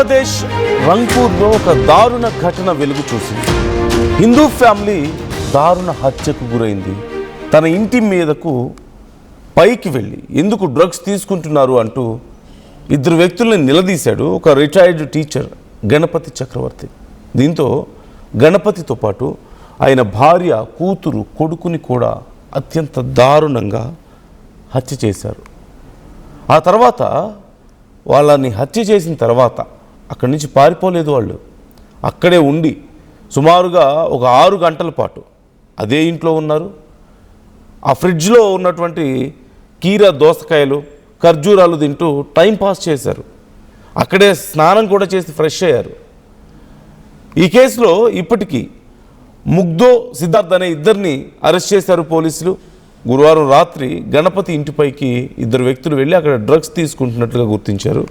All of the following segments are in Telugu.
బంగ్లాదేశ్ రంగ్పూర్లో ఒక దారుణ ఘటన వెలుగు చూసింది. హిందూ ఫ్యామిలీ దారుణ హత్యకు గురైంది. తన ఇంటి మీదకు పైకి వెళ్ళి ఎందుకు డ్రగ్స్ తీసుకుంటున్నారు అంటూ ఇద్దరు వ్యక్తుల్ని నిలదీశాడు ఒక రిటైర్డ్ టీచర్ గణపతి చక్రవర్తి. దీంతో గణపతితో పాటు ఆయన భార్య, కూతురు, కొడుకుని కూడా అత్యంత దారుణంగా హత్య చేశారు. ఆ తర్వాత వాళ్ళని హత్య చేసిన తర్వాత అక్కడి నుంచి పారిపోలేదు. వాళ్ళు అక్కడే ఉండి సుమారుగా ఒక 6 గంటల పాటు అదే ఇంట్లో ఉన్నారు. ఆ ఫ్రిడ్జ్లో ఉన్నటువంటి కీర, దోసకాయలు, ఖర్జూరాలు తింటూ టైంపాస్ చేశారు. అక్కడే స్నానం కూడా చేసి ఫ్రెష్ అయ్యారు. ఈ కేసులో ఇప్పటికీ ముగ్ధో, సిద్ధార్థ్ అనే ఇద్దరిని అరెస్ట్ చేశారు పోలీసులు. గురువారం రాత్రి గణపతి ఇంటిపైకి ఇద్దరు వ్యక్తులు వెళ్ళి అక్కడ డ్రగ్స్ తీసుకుంటున్నట్లుగా గుర్తించారు.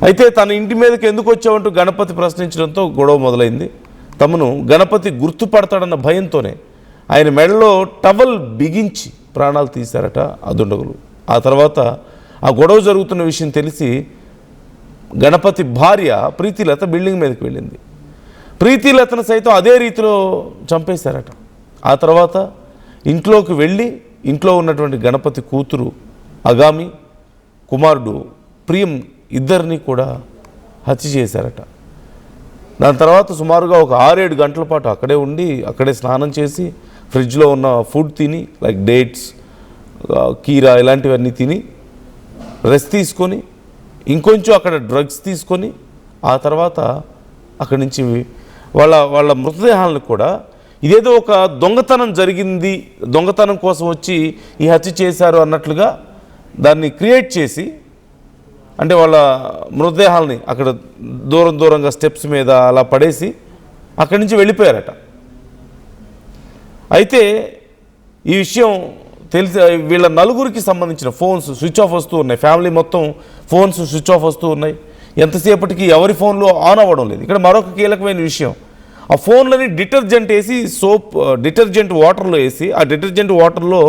అయితే తన ఇంటి మీదకి ఎందుకు వచ్చావంటూ గణపతి ప్రశ్నించడంతో గొడవ మొదలైంది. తమను గణపతి గుర్తుపడతాడన్న భయంతోనే ఆయన మెడలో టవల్ బిగించి ప్రాణాలు తీశారట ఆ దుండగులు. ఆ తర్వాత ఆ గొడవ జరుగుతున్న విషయం తెలిసి గణపతి భార్య ప్రీతిలత బిల్డింగ్ మీదకి వెళ్ళింది. ప్రీతిలతను సైతం అదే రీతిలో చంపేశారట. ఆ తర్వాత ఇంట్లోకి వెళ్ళి ఇంట్లో ఉన్నటువంటి గణపతి కూతురు అగామి, కుమారుడు ప్రియం ఇద్దరిని కూడా హత్య చేశారట. దాని తర్వాత సుమారుగా ఒక 6-7 గంటల పాటు అక్కడే ఉండి అక్కడే స్నానం చేసి ఫ్రిడ్జ్లో ఉన్న ఫుడ్ తిని లైక్ డేట్స్, కీరా ఇలాంటివన్నీ తిని రెస్ట్ తీసుకొని ఇంకొంచెం అక్కడ డ్రగ్స్ తీసుకొని ఆ తర్వాత అక్కడి నుంచి వాళ్ళ మృతదేహాలను కూడా ఇదేదో ఒక దొంగతనం జరిగింది, దొంగతనం కోసం వచ్చి ఈ హత్య చేశారు అన్నట్లుగా దాన్ని క్రియేట్ చేసి, అంటే వాళ్ళ మృతదేహాలని అక్కడ దూరంగా స్టెప్స్ మీద అలా పడేసి అక్కడి నుంచి వెళ్ళిపోయారట. అయితే ఈ విషయం తెలిసి వీళ్ళ నలుగురికి సంబంధించిన ఫోన్స్ స్విచ్ ఆఫ్ వస్తూ ఉన్నాయి. ఫ్యామిలీ మొత్తం ఫోన్స్ స్విచ్ ఆఫ్ వస్తూ ఉన్నాయి. ఎంతసేపటికి ఎవరి ఫోన్లో ఆన్ అవ్వడం లేదు. ఇక్కడ మరొక కీలకమైన విషయం, ఆ ఫోన్లని డిటర్జెంట్ వేసి డిటర్జెంట్ వాటర్లో వేసి ఆ డిటర్జెంట్ వాటర్లో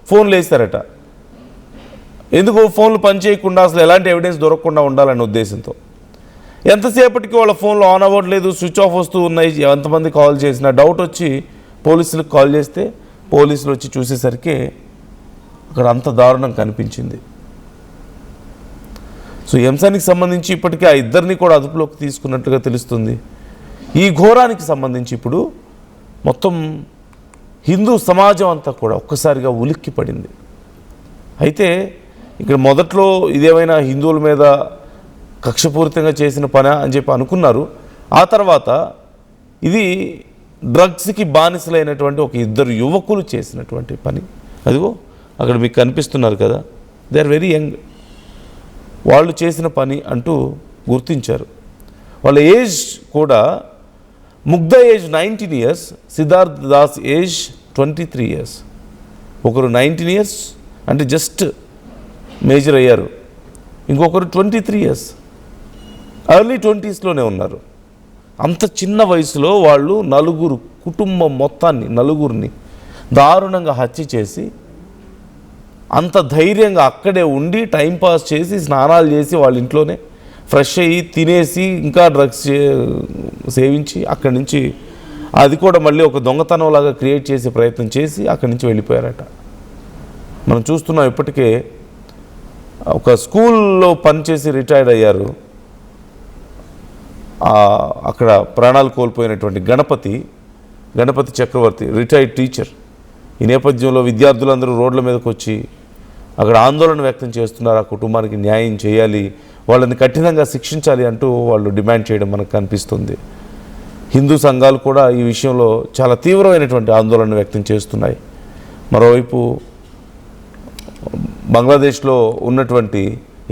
ఫోన్లు వేస్తారట. ఎందుకు ఫోన్లు పనిచేయకుండా, అసలు ఎలాంటి ఎవిడెన్స్ దొరకకుండా ఉండాలనే ఉద్దేశంతో. ఎంతసేపటికి వాళ్ళ ఫోన్లు ఆన్ అవ్వట్లేదు, స్విచ్ ఆఫ్ వస్తూ ఉన్నాయి. ఎంతమంది కాల్ చేసినా డౌట్ వచ్చి పోలీసులకు కాల్ చేస్తే పోలీసులు వచ్చి చూసేసరికి అక్కడ అంత దారుణం కనిపించింది. సో ఈ అంశానికి సంబంధించి ఇప్పటికీ ఆ ఇద్దరిని కూడా అదుపులోకి తీసుకున్నట్టుగా తెలుస్తుంది. ఈ ఘోరానికి సంబంధించి ఇప్పుడు మొత్తం హిందూ సమాజం అంతా కూడా ఒక్కసారిగా ఉలిక్కి పడింది. అయితే ఇక్కడ మొదట్లో ఇదేమైనా హిందువుల మీద కక్షపూరితంగా చేసిన పని అని చెప్పి అనుకున్నారు. ఆ తర్వాత ఇది డ్రగ్స్కి బానిసలైనటువంటి ఒక ఇద్దరు యువకులు చేసినటువంటి పని. అదిగో అక్కడ మీకు కనిపిస్తున్నారు కదా, దే ఆర్ వెరీ యంగ్. వాళ్ళు చేసిన పని అంటూ గుర్తించారు. వాళ్ళ ఏజ్ కూడా Mugdha age 19 years, Siddharth Das age 23 years. ఒకరు 19 years అంటే జస్ట్ మేజర్ అయ్యారు, ఇంకొకరు 23 years ఎర్లీ 20sలోనే ఉన్నారు. అంత చిన్న వయసులో వాళ్ళు కుటుంబం మొత్తాన్ని నలుగురిని దారుణంగా హత్య చేసి అంత ధైర్యంగా అక్కడే ఉండి టైంపాస్ చేసి స్నానాలు చేసి వాళ్ళ ఇంట్లోనే ఫ్రెష్ అయ్యి తినేసి ఇంకా డ్రగ్స్ సేవించి అక్కడి నుంచి అది కూడా మళ్ళీ ఒక దొంగతనంలాగా క్రియేట్ చేసే ప్రయత్నం చేసి అక్కడి నుంచి వెళ్ళిపోయారట. మనం చూస్తున్నాం ఇప్పటికే ఒక స్కూల్లో పనిచేసి రిటైర్డ్ అయ్యారు. అక్కడ ప్రాణాలు కోల్పోయినటువంటి గణపతి చక్రవర్తి రిటైర్డ్ టీచర్. ఈ నేపథ్యంలో విద్యార్థులందరూ రోడ్ల మీదకి వచ్చి అక్కడ ఆందోళన వ్యక్తం చేస్తున్నారు. ఆ కుటుంబానికి న్యాయం చేయాలి, వాళ్ళని కఠినంగా శిక్షించాలి అంటూ వాళ్ళు డిమాండ్ చేయడం మనకు కనిపిస్తుంది. హిందూ సంఘాలు కూడా ఈ విషయంలో చాలా తీవ్రమైనటువంటి ఆందోళన వ్యక్తం చేస్తున్నాయి. మరోవైపు బంగ్లాదేశ్లో ఉన్నటువంటి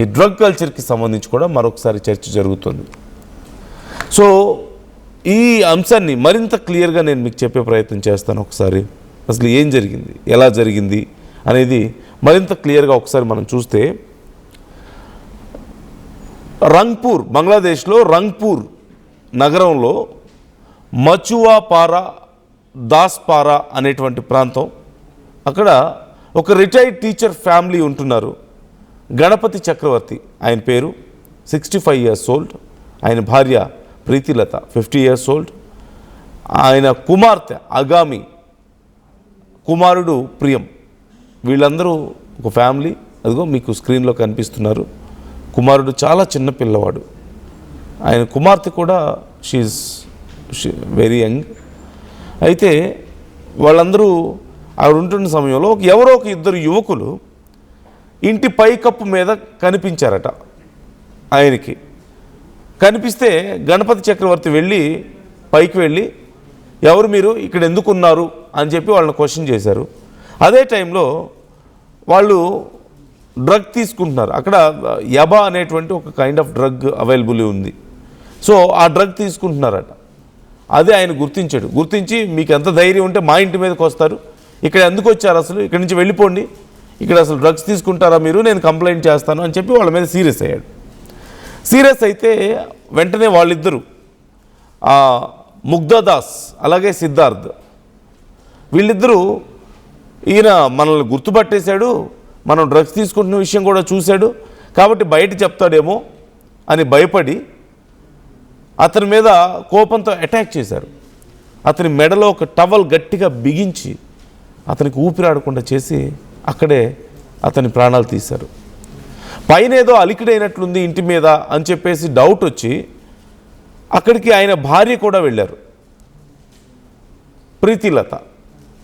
ఈ డ్రగ్ కల్చర్కి సంబంధించి కూడా మరొకసారి చర్చ జరుగుతుంది. సో ఈ అంశాన్ని మరింత క్లియర్గా నేను మీకు చెప్పే ప్రయత్నం చేస్తాను. ఒకసారి అసలు ఏం జరిగింది, ఎలా జరిగింది అనేది మరింత క్లియర్గా ఒకసారి మనం చూస్తే, బంగ్లాదేశ్లో రంగ్పూర్ నగరంలో మచువాపారా దాస్పారా అనేటువంటి ప్రాంతం, అక్కడ ఒక రిటైర్డ్ టీచర్ ఫ్యామిలీ ఉంటున్నారు. గణపతి చక్రవర్తి ఆయన పేరు, 65 years old. ఆయన భార్య ప్రీతిలత 50 years old, ఆయన కుమార్తె అగామి, కుమారుడు ప్రియం, వీళ్ళందరూ ఒక ఫ్యామిలీ. అదిగో మీకు స్క్రీన్లో కనిపిస్తున్నారు. కుమారుడు చాలా చిన్న పిల్లవాడు, ఆయన కుమార్తె కూడా షీ వెరీ యంగ్. అయితే వాళ్ళందరూ ఆవిడ ఉంటున్న సమయంలో ఎవరో ఒక ఇద్దరు యువకులు ఇంటి పైకప్పు మీద కనిపించారట. ఆయనకి కనిపిస్తే గణపతి చక్రవర్తి పైకి వెళ్ళి ఎవరు మీరు, ఇక్కడ ఎందుకున్నారు అని చెప్పి వాళ్ళని క్వశ్చన్ చేశారు. అదే టైంలో వాళ్ళు డ్రగ్ తీసుకుంటున్నారు. అక్కడ యబా అనేటువంటి ఒక కైండ్ ఆఫ్ డ్రగ్ అవైలబుల్ ఉంది. సో ఆ డ్రగ్ తీసుకుంటున్నారట. అదే ఆయన గుర్తించి మీకు ఎంత ధైర్యం ఉంటే మా ఇంటి మీదకి వస్తారు, ఇక్కడ ఎందుకు వచ్చారు అసలు, ఇక్కడి నుంచి వెళ్ళిపోండి, ఇక్కడ అసలు డ్రగ్స్ తీసుకుంటారా మీరు, నేను కంప్లైంట్ చేస్తాను అని చెప్పి వాళ్ళ మీద సీరియస్ అయ్యాడు. సీరియస్ అయితే వెంటనే వాళ్ళిద్దరూ ముగ్ధదాస్ అలాగే సిద్ధార్థ్, వీళ్ళిద్దరూ ఈయన మనల్ని గుర్తుపట్టేశాడు, మనం డ్రగ్స్ తీసుకుంటున్న విషయం కూడా చూశాడు కాబట్టి బయట చెప్తాడేమో అని భయపడి అతని మీద కోపంతో అటాక్ చేశారు. అతని మెడలో ఒక టవల్ గట్టిగా బిగించి అతనికి ఊపిరాడకుండా చేసి అక్కడే అతని ప్రాణాలు తీశారు. పైన ఏదో అలికిడైనట్లుంది ఇంటి మీద అని చెప్పేసి డౌట్ వచ్చి అక్కడికి ఆయన భార్య కూడా వెళ్ళారు, ప్రీతిలత.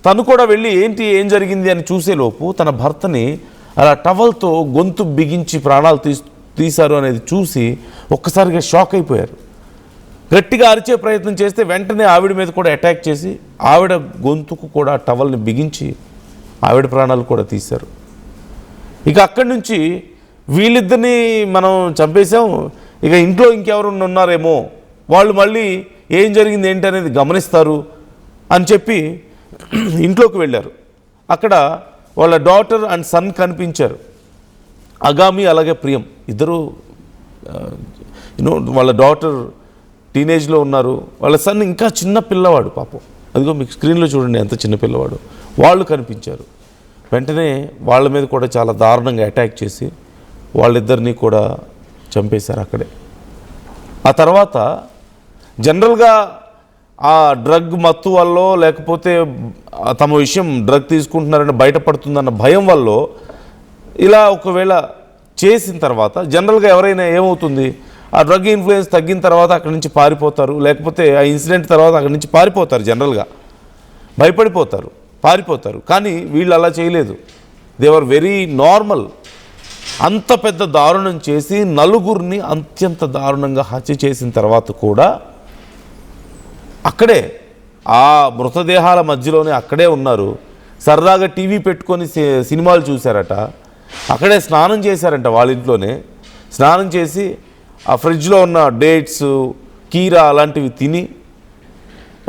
తను కూడా వెళ్ళి ఏం జరిగింది అని చూసేలోపు తన భర్తని అలా టవల్తో గొంతు బిగించి ప్రాణాలు తీశారు అనేది చూసి ఒక్కసారిగా షాక్ అయిపోయారు. గట్టిగా అరిచే ప్రయత్నం చేస్తే వెంటనే ఆవిడ మీద కూడా అటాక్ చేసి ఆవిడ గొంతుకు కూడా టవల్ని బిగించి ఆవిడ ప్రాణాలు కూడా తీశారు. ఇక అక్కడి నుంచి వీళ్ళిద్దరిని మనం చంపేశాం, ఇక ఇంట్లో ఇంకెవరు ఉన్నారేమో, వాళ్ళు మళ్ళీ ఏం జరిగింది ఏంటి అనేది గమనిస్తారు అని చెప్పి ఇంట్లోకి వెళ్ళారు. అక్కడ వాళ్ళ డాటర్ అండ్ సన్ కనిపించారు, అగామి అలాగే ప్రియం ఇద్దరు. వాళ్ళ డాటర్ టీనేజ్లో ఉన్నారు, వాళ్ళ సన్ ఇంకా చిన్న పిల్లవాడు పాపం. అదిగో మీకు స్క్రీన్లో చూడండి ఎంత చిన్న పిల్లవాడు. వాళ్ళు కనిపించారు. వెంటనే వాళ్ళ మీద కూడా చాలా దారుణంగా అటాక్ చేసి వాళ్ళిద్దరినీ కూడా చంపేశారు అక్కడే. ఆ తర్వాత జనరల్గా ఆ డ్రగ్ మత్తు వల్ల లేకపోతే తమ విషయం డ్రగ్ తీసుకుంటున్నారని బయటపడుతుందన్న భయం వల్ల ఇలా ఒకవేళ చేసిన తర్వాత జనరల్గా ఎవరైనా ఏమవుతుంది, ఆ డ్రగ్ ఇన్ఫ్లుయెన్స్ తగ్గిన తర్వాత అక్కడి నుంచి పారిపోతారు, లేకపోతే ఆ ఇన్సిడెంట్ తర్వాత అక్కడి నుంచి పారిపోతారు, జనరల్గా భయపడిపోతారు, పారిపోతారు. కానీ వీళ్ళు అలా చేయలేదు. They are very normal. అంత పెద్ద దారుణం చేసి నలుగురిని అత్యంత దారుణంగా హత్య చేసిన తర్వాత కూడా అక్కడే ఆ మృతదేహాల మధ్యలోనే అక్కడే ఉన్నారు. సరదాగా టీవీ పెట్టుకొని సినిమాలు చూశారట, అక్కడే స్నానం చేశారంట, వాళ్ళ ఇంట్లోనే స్నానం చేసి ఆ ఫ్రిడ్జ్లో ఉన్న డేట్స్ కీరా అలాంటివి తిని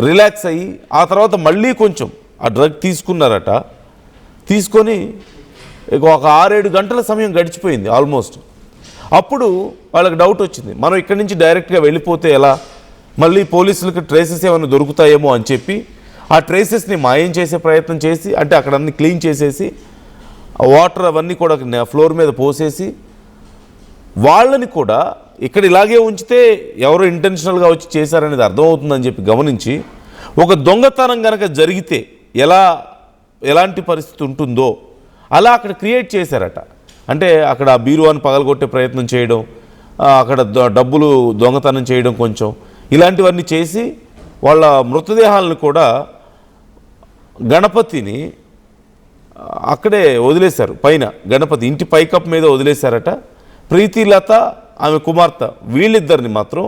రిలాక్స్ అయ్యి ఆ తర్వాత మళ్ళీ కొంచెం ఆ డ్రగ్ తీసుకున్నారట. తీసుకొని ఒక 6-7 గంటల సమయం గడిచిపోయింది ఆల్మోస్ట్. అప్పుడు వాళ్ళకి డౌట్ వచ్చింది, మనం ఇక్కడి నుంచి డైరెక్ట్గా వెళ్ళిపోతే ఎలా, మళ్ళీ పోలీసులకు ట్రేసెస్ ఏమైనా దొరుకుతాయేమో అని చెప్పి ఆ ట్రేసెస్ని మాయం చేసే ప్రయత్నం చేసి, అంటే అక్కడ అన్ని క్లీన్ చేసేసి వాటర్ అవన్నీ కూడా ఫ్లోర్ మీద పోసేసి వాళ్ళని కూడా ఇక్కడ ఇలాగే ఉంచితే ఎవరో ఇంటెన్షనల్గా వచ్చి చేశారనేది అర్థమవుతుందని చెప్పి గమనించి ఒక దొంగతనం కనుక జరిగితే ఎలాంటి పరిస్థితి ఉంటుందో అలా అక్కడ క్రియేట్ చేశారట. అంటే అక్కడ ఆ బీరువాని పగలగొట్టే ప్రయత్నం చేయడం, అక్కడ డబ్బులు దొంగతనం చేయడం, కొంచెం ఇలాంటివన్నీ చేసి వాళ్ళ మృతదేహాలను కూడా గణపతిని అక్కడే వదిలేశారు. పైన గణపతి ఇంటి పైకప్పు మీద వదిలేశారట. ప్రీతిలత ఆమె కుమార్తె వీళ్ళిద్దరిని మాత్రం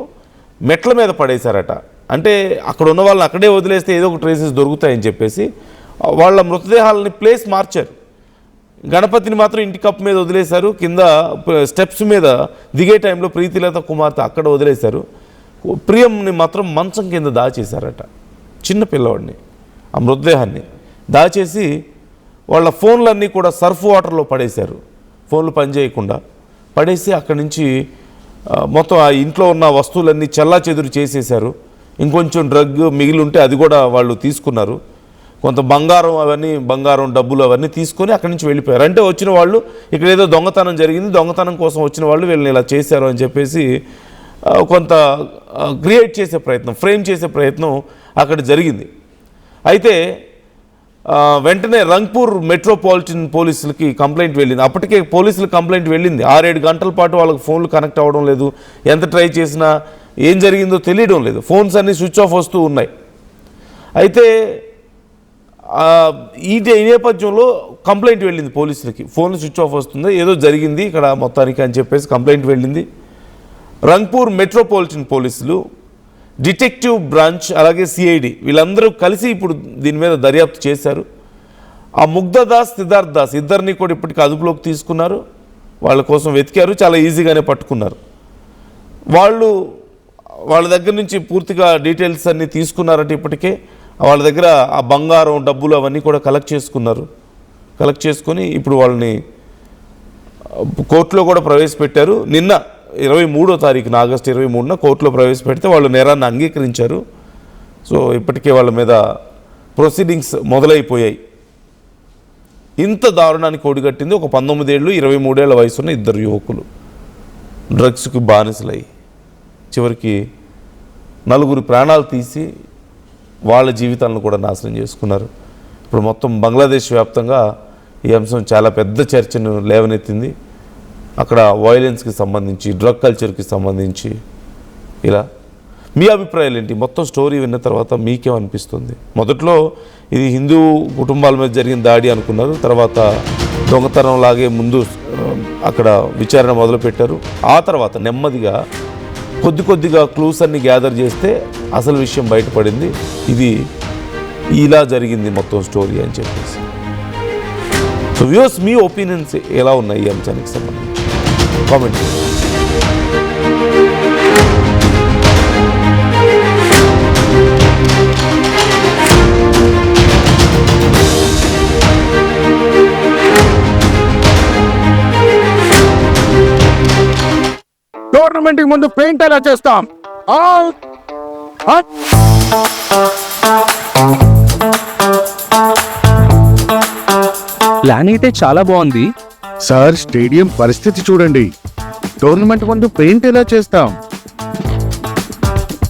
మెట్ల మీద పడేశారట. అంటే అక్కడ ఉన్న వాళ్ళని అక్కడే వదిలేస్తే ఏదో ఒక ట్రేసెస్ దొరుకుతాయని చెప్పేసి వాళ్ళ మృతదేహాలని ప్లేస్ మార్చారు. గణపతిని మాత్రం ఇంటి కప్పు మీద వదిలేశారు, కింద స్టెప్స్ మీద దిగే టైంలో ప్రీతిలత కుమార్తె అక్కడ వదిలేశారు. ప్రియంని మాత్రం మంచం కింద దాచేశారట, చిన్న పిల్లవాడిని. ఆ మృతదేహాన్ని దాచేసి వాళ్ళ ఫోన్లన్నీ కూడా సర్ఫ్ వాటర్లో పడేశారు, ఫోన్లు పనిచేయకుండా పడేసి అక్కడి నుంచి మొత్తం ఆ ఇంట్లో ఉన్న వస్తువులన్నీ చెల్లాచెదురు చేసేశారు. ఇంకొంచెం డ్రగ్ మిగిలి ఉంటే అది కూడా వాళ్ళు తీసుకున్నారు. కొంత బంగారం డబ్బులు అవన్నీ తీసుకొని అక్కడి నుంచి వెళ్ళిపోయారు. అంటే వచ్చిన వాళ్ళు ఇక్కడ ఏదో దొంగతనం జరిగింది, దొంగతనం కోసం వచ్చిన వాళ్ళు వీళ్ళని ఇలా చేశారు అని చెప్పేసి కొంత క్రియేట్ చేసే ప్రయత్నం, ఫ్రేమ్ చేసే ప్రయత్నం అక్కడ జరిగింది. అయితే వెంటనే రంగ్పూర్ మెట్రోపాలిటన్ పోలీసులకి కంప్లైంట్ వెళ్ళింది. అప్పటికే పోలీసులకు కంప్లైంట్ వెళ్ళింది. 6-7 గంటల పాటు వాళ్ళకి ఫోన్లు కనెక్ట్ అవ్వడం లేదు, ఎంత ట్రై చేసినా ఏం జరిగిందో తెలియడం లేదు, ఫోన్స్ అన్నీ స్విచ్ ఆఫ్ వస్తూ ఉన్నాయి. అయితే ఈ నేపథ్యంలో కంప్లైంట్ వెళ్ళింది పోలీసులకి, ఫోన్ స్విచ్ ఆఫ్ వస్తుంది, ఏదో జరిగింది ఇక్కడ మొత్తానికి అని చెప్పేసి కంప్లైంట్ వెళ్ళింది. రంగ్పూర్ మెట్రోపాలిటన్ పోలీసులు, డిటెక్టివ్ బ్రాంచ్, అలాగే సిఐడి వీళ్ళందరూ కలిసి ఇప్పుడు దీని మీద దర్యాప్తు చేశారు. ఆ ముగ్ధదాస్, సిద్ధార్థ్ దాస్ ఇద్దరిని కూడా ఇప్పటికీ అదుపులోకి తీసుకున్నారు. వాళ్ళ కోసం వెతికారు, చాలా ఈజీగానే పట్టుకున్నారు. వాళ్ళ దగ్గర నుంచి పూర్తిగా డీటెయిల్స్ అన్నీ తీసుకున్నారంటే ఇప్పటికే వాళ్ళ దగ్గర ఆ బంగారం, డబ్బులు అవన్నీ కూడా కలెక్ట్ చేసుకున్నారు. కలెక్ట్ చేసుకొని ఇప్పుడు వాళ్ళని కోర్టులో కూడా ప్రవేశపెట్టారు. నిన్న 23వ తారీఖున, ఆగస్టు 23న కోర్టులో ప్రవేశపెడితే వాళ్ళు నేరాన్ని అంగీకరించారు. సో ఇప్పటికే వాళ్ళ మీద ప్రొసీడింగ్స్ మొదలైపోయాయి. ఇంత దారుణానికి ఒడిగట్టింది ఒక 19 ఏళ్ళు 23 ఏళ్ల వయసున్న ఇద్దరు యువకులు డ్రగ్స్కి బానిసలై చివరికి 4 ప్రాణాలు తీసి వాళ్ళ జీవితాలను కూడా నాశనం చేసుకున్నారు. ఇప్పుడు మొత్తం బంగ్లాదేశ్ వ్యాప్తంగా ఈ అంశం చాలా పెద్ద చర్చను లేవనెత్తింది. అక్కడ వైలెన్స్కి సంబంధించి, డ్రగ్ కల్చర్కి సంబంధించి ఇలా మీ అభిప్రాయాలు ఏంటి? మొత్తం స్టోరీ విన్న తర్వాత మీకేమనిపిస్తుంది? మొదట్లో ఇది హిందూ కుటుంబాల మీద జరిగిన దాడి అనుకున్నారు, తర్వాత దొంగతనం లాగే ముందు అక్కడ విచారణ మొదలుపెట్టారు. ఆ తర్వాత నెమ్మదిగా కొద్దిగా క్లూస్ అన్ని గ్యాదర్ చేస్తే అసలు విషయం బయటపడింది, ఇది ఇలా జరిగింది మొత్తం స్టోరీ అని చెప్పేసి. సో వ్యూస్, మీ ఒపీనియన్స్ ఎలా ఉన్నాయి ఈ అంశానికి సంబంధించి కామెంట్ చేయండి. టోర్నమెంట్ కి ముందు పెయింట్ ఎలా చేస్తాం? ప్లాన్ అయితే చాలా బాగుంది సార్, స్టేడియం పరిస్థితి చూడండి. టోర్నమెంట్ ముందు పెయింట్ ఎలా చేస్తాం?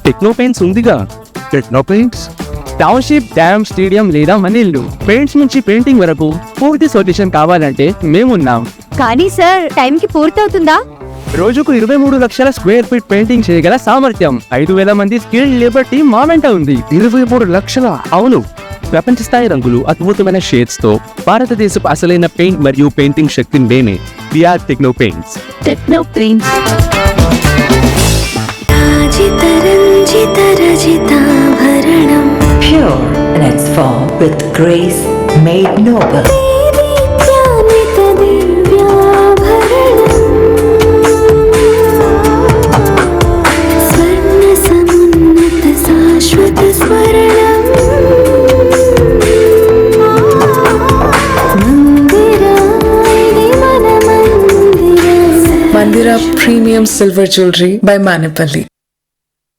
టెక్నో పెయింట్స్ ఉందిగా. Techno paints, township, dam, stadium లేదా మనీళ్ళు, పెయింట్స్ నుంచి పెయింటింగ్ వరకు పూర్తి సొల్యూషన్ కావాలంటే మేమున్నాం. కానీ సార్, టైంకి పూర్తవుతుందా? రోజుకు 23 లక్షల స్క్వేర్ ఫీట్ పెయింటింగ్ చేయగల సామర్థ్యం, 5,000 మంది స్కిల్డ్ లేబర్ టీమ్ మా వెంట ఉంది. 23 లక్షల? అవును, ప్రపంచ స్థాయి రంగులు, అద్భుతమైన షేడ్స్ తో భారతదేశపు అసలైన పెయింట్ మరియు పెయింటింగ్ శక్తిని మేమే. We are Techno Paints. Techno Paints. Pure in its form with grace made noble. Mandira Premium Silver Jewelry by Manipali.